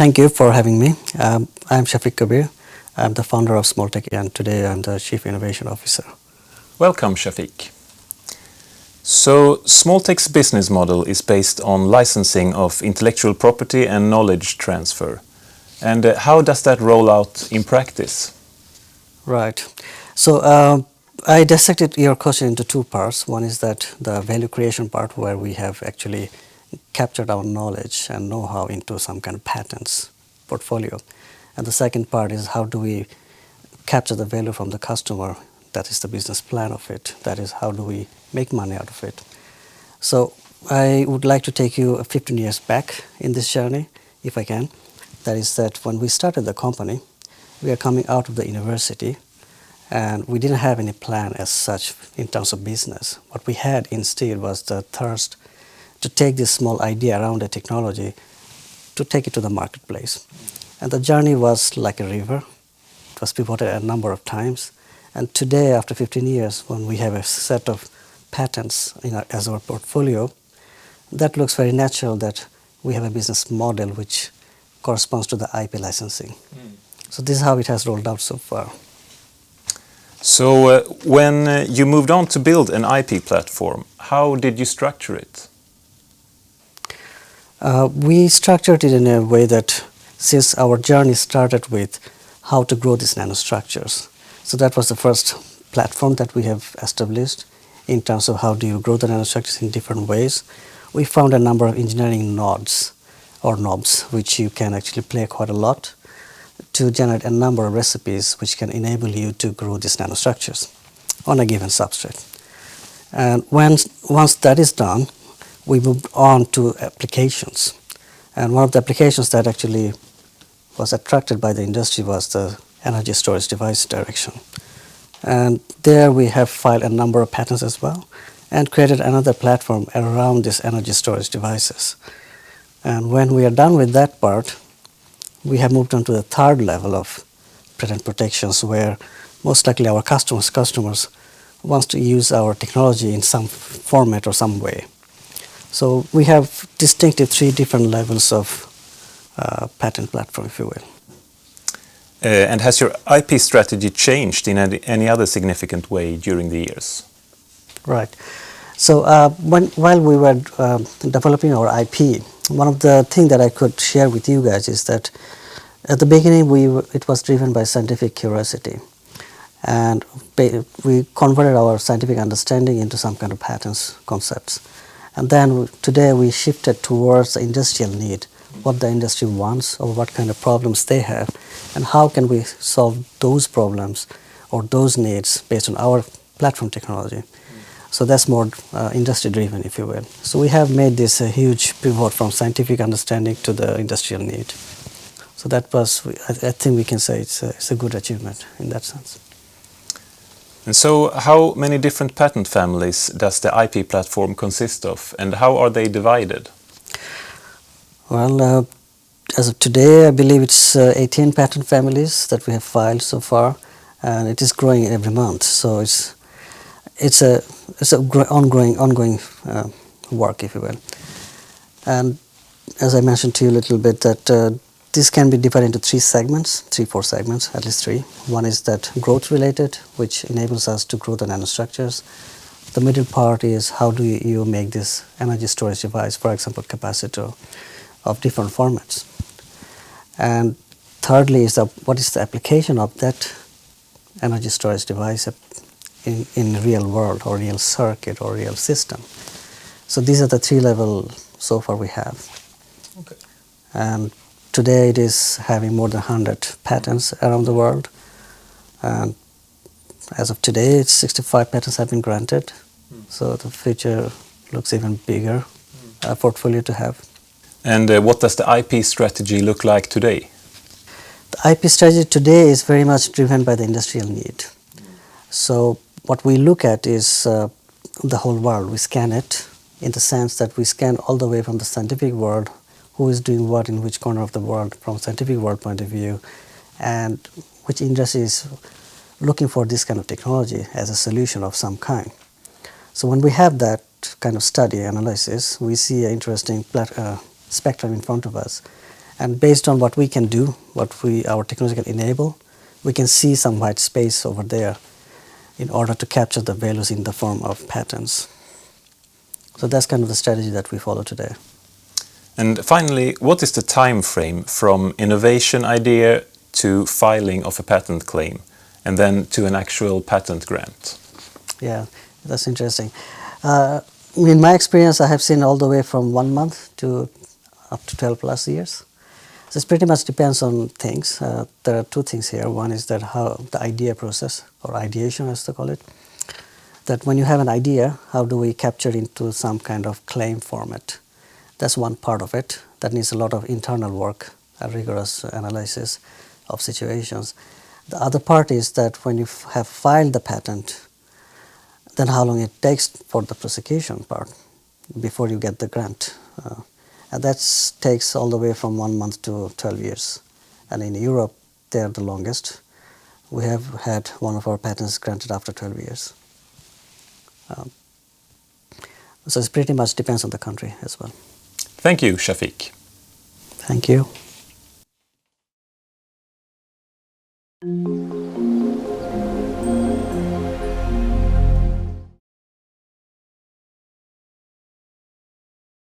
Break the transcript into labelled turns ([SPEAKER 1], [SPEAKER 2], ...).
[SPEAKER 1] Thank you for having me. I'm Shafiq Kabir. I'm the founder of Smoltek, and today I'm the Chief Innovation Officer.
[SPEAKER 2] Welcome, Shafiq. So, Smoltek's business model is based on licensing of intellectual property and knowledge transfer. And how does that roll out in practice?
[SPEAKER 1] Right. So I dissected your question into two parts. One is that the value creation part, where we have actually captured our knowledge and know-how into some kind of patents portfolio. And the second part is how do we capture the value from the customer. That is the business plan of it. That is how do we make money out of it. So I would like to take you 15 years back in this journey, if I can. That is that when we started the company, we are coming out of the university and we didn't have any plan as such in terms of business. What we had instead was the thirst to take this small idea around a technology to take it to the marketplace. And the journey was like a river. It was pivoted a number of times. And today, after 15 years, when we have a set of patents as our portfolio, that looks very natural that we have a business model which corresponds to the IP licensing. So this is how it has rolled out so far.
[SPEAKER 2] So when you moved on to build an IP platform, how did you structure it?
[SPEAKER 1] We structured it in a way that since our journey started with how to grow these nanostructures. So that was the first platform that we have established in terms of how do you grow the nanostructures in different ways. We found a number of engineering nodes or knobs which you can actually play quite a lot to generate a number of recipes which can enable you to grow these nanostructures on a given substrate. And once that is done, we moved on to applications. And one of the applications that actually was attracted by the industry was the energy storage device direction. And there we have filed a number of patents as well and created another platform around these energy storage devices. And when we are done with that part, we have moved on to the third level of patent protections where most likely our customers wants to use our technology in some format or some way. So we have distinctive three different levels of patent platform, if you will.
[SPEAKER 2] And has your IP strategy changed in any other significant way during the years?
[SPEAKER 1] Right. So while we were developing our IP, one of the things that I could share with you guys is that at the beginning it was driven by scientific curiosity. And we converted our scientific understanding into some kind of patents concepts. And then today we shifted towards the industrial need, what the industry wants or what kind of problems they have, and how can we solve those problems or those needs based on our platform technology. So that's more industry driven, if you will. So we have made this a huge pivot from scientific understanding to the industrial need. So that was, I think we can say it's a good achievement in that sense.
[SPEAKER 2] And so how many different patent families does the IP platform consist of, and how are they divided?
[SPEAKER 1] Well, as of today, I believe it's 18 patent families that we have filed so far, and it is growing every month. So it's a ongoing work, if you will. And as I mentioned to you a little bit, that this can be divided into four segments, at least three. One is that growth related, which enables us to grow the nanostructures. The middle part is how do you make this energy storage device, for example, capacitor, of different formats. And thirdly is what is the application of that energy storage device in real world or real circuit or real system. So these are the three levels so far we have.
[SPEAKER 2] Okay.
[SPEAKER 1] And today it is having more than 100 patents around the world. And as of today, 65 patents have been granted. So the future looks even bigger portfolio to have.
[SPEAKER 2] And what does the IP strategy look like today?
[SPEAKER 1] The IP strategy today is very much driven by the industrial need. So what we look at is the whole world. We scan it in the sense that we scan all the way from the scientific world, who is doing what in which corner of the world from scientific world point of view, and which industry is looking for this kind of technology as a solution of some kind. So when we have that kind of study analysis, we see an interesting spectrum in front of us. And based on what we can do, our technology can enable, we can see some white space over there in order to capture the values in the form of patents. So that's kind of the strategy that we follow today.
[SPEAKER 2] And finally, what is the time frame from innovation idea to filing of a patent claim, and then to an actual patent grant?
[SPEAKER 1] Yeah, that's interesting. In my experience, I have seen all the way from 1 month to up to 12 plus years. So it pretty much depends on things. There are two things here. One is that how the idea process, or ideation as they call it, that when you have an idea, how do we capture it into some kind of claim format? That's one part of it. That needs a lot of internal work, a rigorous analysis of situations. The other part is that when you have filed the patent, then how long it takes for the prosecution part before you get the grant. And that takes all the way from 1 month to 12 years. And in Europe, they are the longest. We have had one of our patents granted after 12 years. So it pretty much depends on the country as well.
[SPEAKER 2] Thank you, Shafiq.
[SPEAKER 1] Thank you.